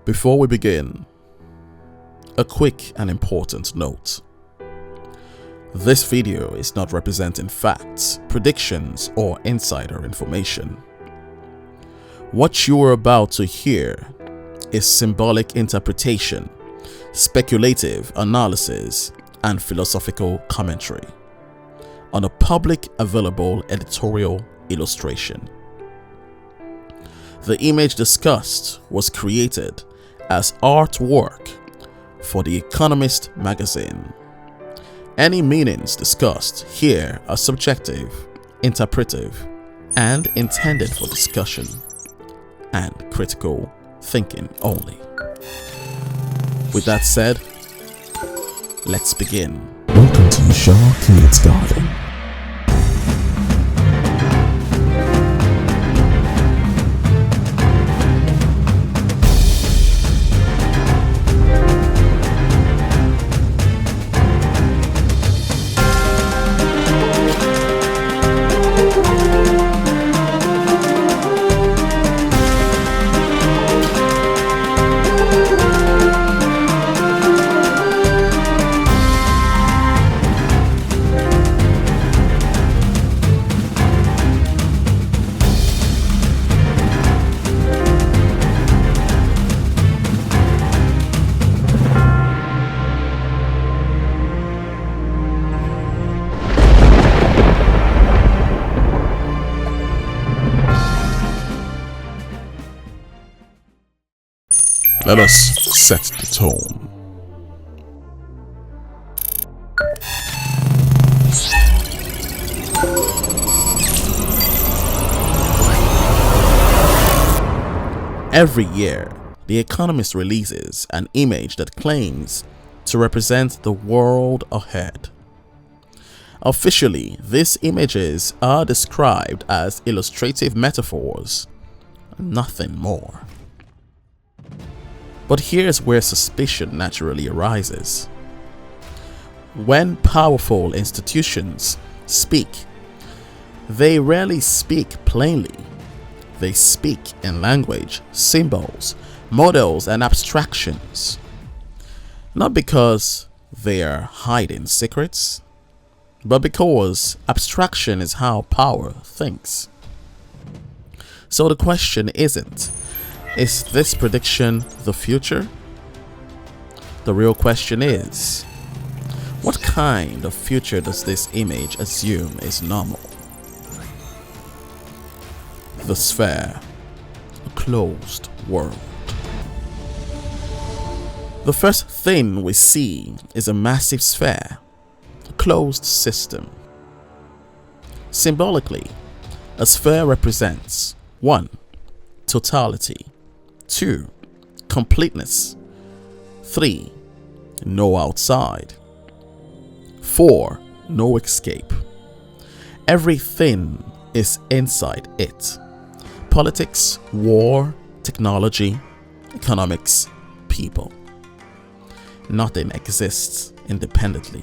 Before we begin, a quick and important note. This video is not representing facts, predictions, or insider information. What you are about to hear is symbolic interpretation, speculative analysis, and philosophical commentary on a public available editorial illustration. The image discussed was created as artwork for the Economist magazine. Any meanings discussed here are subjective, interpretive, and intended for discussion and critical thinking only. With that said, let's begin. Welcome to Shaw Kids Garden. Let us set the tone. Every year, The Economist releases an image that claims to represent the world ahead. Officially, these images are described as illustrative metaphors, nothing more. But here's where suspicion naturally arises. When powerful institutions speak, they rarely speak plainly. They speak in language, symbols, models, and abstractions. Not because they are hiding secrets, but because abstraction is how power thinks. So the question isn't, is this prediction the future? The real question is, what kind of future does this image assume is normal? The sphere, a closed world. The first thing we see is a massive sphere, a closed system. Symbolically, a sphere represents 1. Totality, 2. Completeness, 3. No outside, 4. No escape. Everything is inside it. Politics, war, technology, economics, people. Nothing exists independently.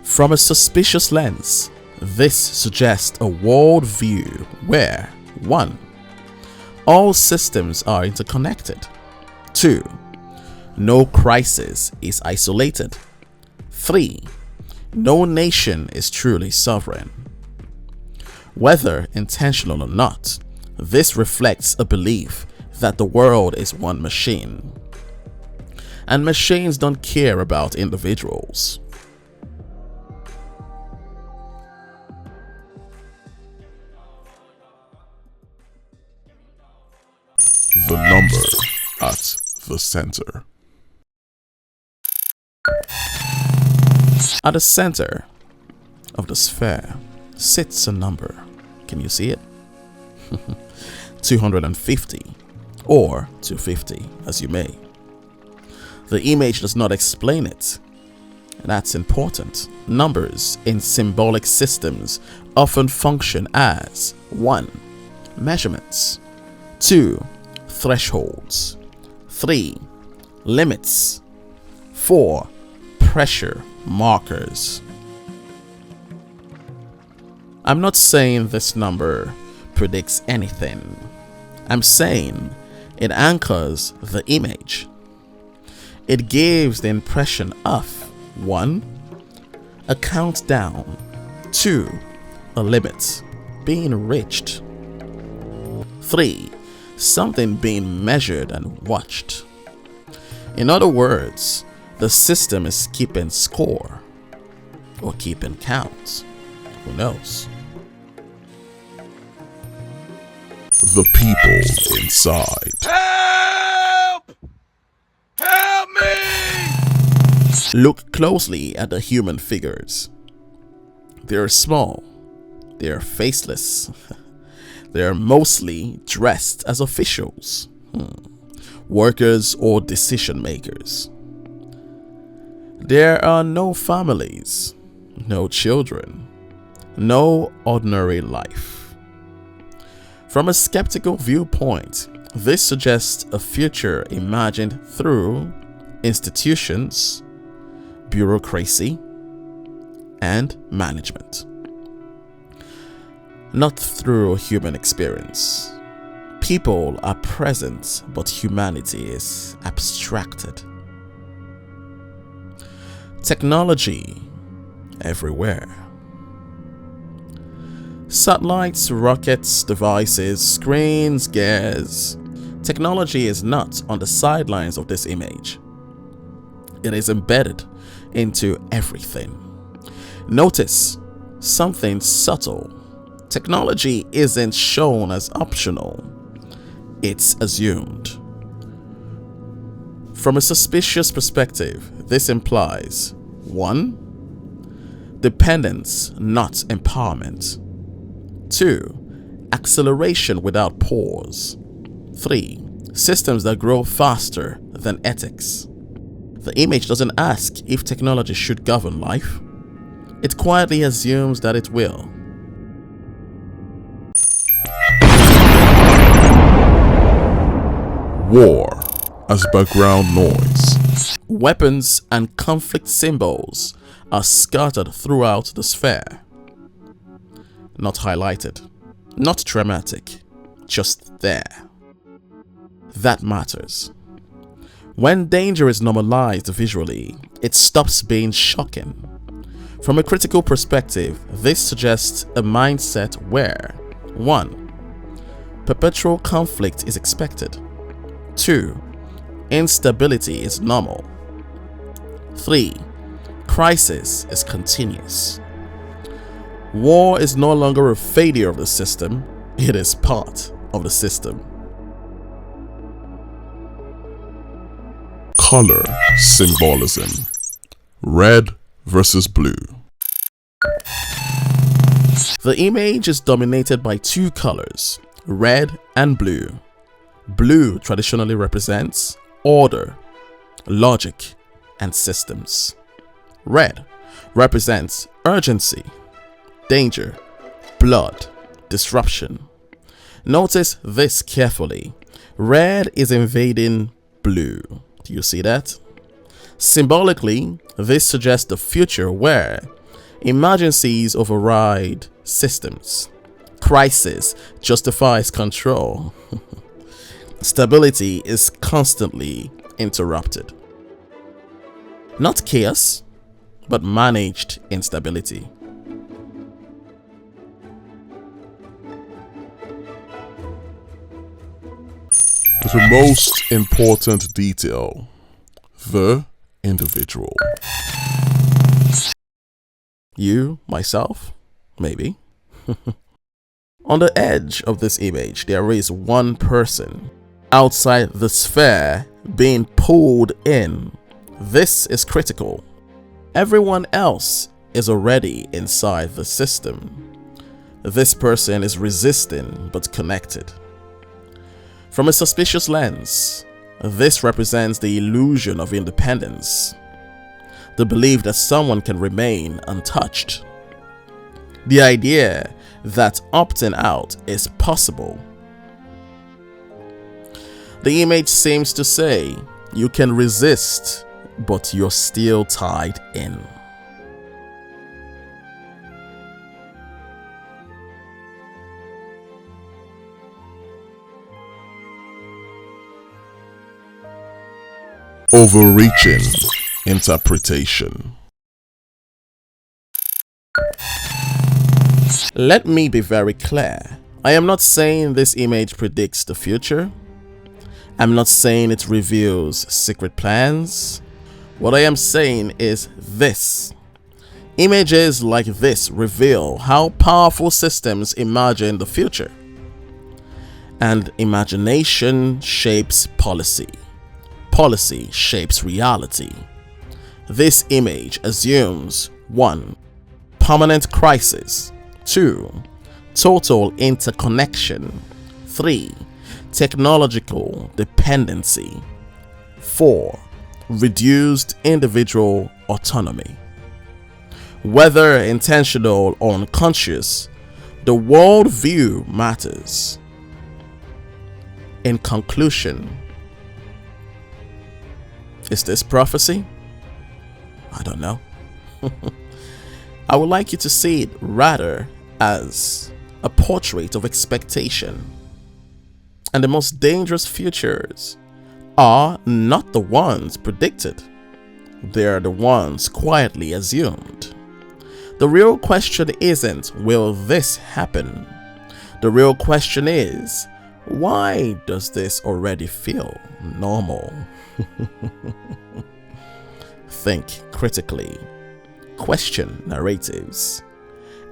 From a suspicious lens, this suggests a worldview where 1. All systems are interconnected. 2. No crisis is isolated. 3. No nation is truly sovereign. Whether intentional or not, this reflects a belief that the world is one machine. And machines don't care about individuals. The number at the center. At the center of the sphere sits a number. Can you see it? 250 or 250, as you may. The image does not explain it. That's important. Numbers in symbolic systems often function as 1. Measurements, 2. Thresholds, 3. Limits, 4. Pressure markers. I'm not saying this number predicts anything. I'm saying It anchors the image. It gives the impression of 1. A countdown. 2. A limit being reached. 3. Something being measured and watched. In other words, the system is keeping score or keeping count. Who knows? The people inside. Help! Help me! Look closely at the human figures. They are small. They are faceless. They are mostly dressed as officials, workers or decision makers. There are no families, no children, no ordinary life. From a skeptical viewpoint, this suggests a future imagined through institutions, bureaucracy, and management, not through human experience. People are present, but humanity is abstracted. Technology everywhere. Satellites, rockets, devices, screens, gears. Technology is not on the sidelines of this image. It is embedded into everything. Notice something subtle. Technology isn't shown as optional. It's assumed. From a suspicious perspective, this implies 1. Dependence, not empowerment. 2. Acceleration without pause. 3. Systems that grow faster than ethics. The image doesn't ask if technology should govern life. It quietly assumes that it will. War as background noise. Weapons and conflict symbols are scattered throughout the sphere. Not highlighted, not dramatic, just there. That matters. When danger is normalized visually, it stops being shocking. From a critical perspective, this suggests a mindset where 1. Perpetual conflict is expected. 2. Instability is normal. 3. Crisis is continuous. War is no longer a failure of the system, it is part of the system. Color symbolism. Red versus blue. The image is dominated by 2 colors, red and blue. Blue traditionally represents order, logic, and systems. Red represents urgency, danger, blood, disruption. Notice this carefully. Red is invading blue. Do you see that? Symbolically, this suggests a future where emergencies override systems. Crisis justifies control. Stability is constantly interrupted. Not chaos, but managed instability. The most important detail. The individual. You, myself, maybe. On the edge of this image, there is one person outside the sphere being pulled in. This is critical. Everyone else is already inside the system. This person is resisting but connected. From a suspicious lens, this represents the illusion of independence, the belief that someone can remain untouched, the idea that opting out is possible. The image seems to say you can resist, but you're still tied in. Overreaching interpretation. Let me be very clear. I am not saying this image predicts the future. I'm not saying it reveals secret plans. What I am saying is this. Images like this reveal how powerful systems imagine the future. And imagination shapes policy. Policy shapes reality. This image assumes 1. Permanent crisis. 2. Total interconnection. 3. Technological dependency. 4. Reduced individual autonomy. Whether intentional or unconscious, the worldview matters. In conclusion, is this prophecy? I don't know. I would like you to see it rather as a portrait of expectation. And the most dangerous futures are not the ones predicted. They are the ones quietly assumed. The real question isn't, will this happen? The real question is, why does this already feel normal? Think critically, question narratives,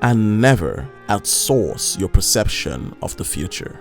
and never outsource your perception of the future.